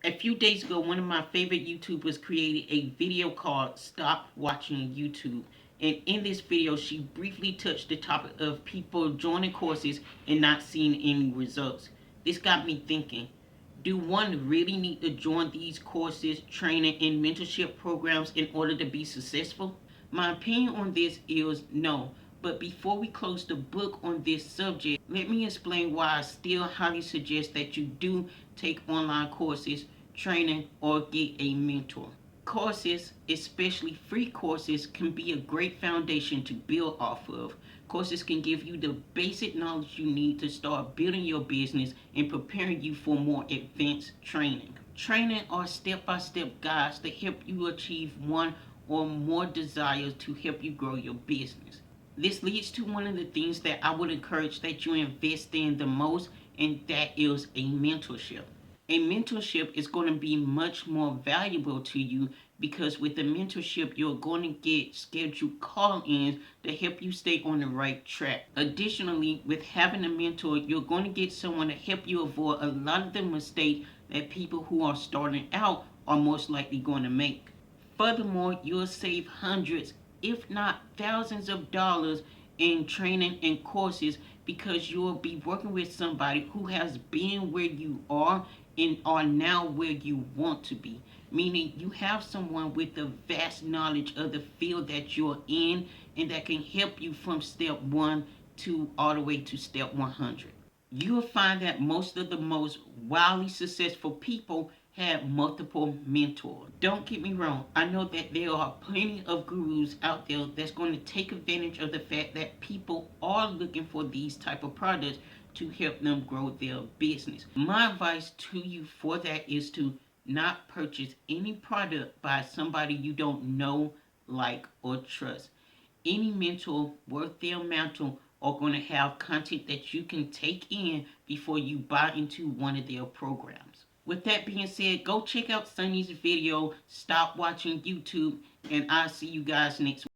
A few days ago, one of my favorite YouTubers created a video called Stop Watching YouTube. And in this video, she briefly touched the topic of people joining courses and not seeing any results. This got me thinking, do one really need to join these courses, training, and mentorship programs in order to be successful? My opinion on this is no. But before we close the book on this subject, let me explain why I still highly suggest that you do take online courses, training, or get a mentor. Courses, especially free courses, can be a great foundation to build off of. Courses can give you the basic knowledge you need to start building your business and preparing you for more advanced training. Training are step-by-step guides to help you achieve one or more desires to help you grow your business. This leads to one of the things that I would encourage that you invest in the most, and that is a mentorship. A mentorship is going to be much more valuable to you because with a mentorship, you're going to get scheduled call-ins to help you stay on the right track. Additionally, with having a mentor, you're going to get someone to help you avoid a lot of the mistakes that people who are starting out are most likely going to make. Furthermore, you'll save hundreds, if not thousands of dollars in training and courses because you'll be working with somebody who has been where you are and are now where you want to be. Meaning you have someone with the vast knowledge of the field that you're in and that can help you from step one to all the way to step 100. You'll find that most of the most wildly successful people had multiple mentors. Don't get me wrong, I know that there are plenty of gurus out there that's going to take advantage of the fact that people are looking for these type of products to help them grow their business. My advice to you for that is to not purchase any product by somebody you don't know, like, or trust. Any mentor worth their mantle are going to have content that you can take in before you buy into one of their programs. With that being said, go check out Sunny's video, Stop Watching YouTube, and I'll see you guys next week.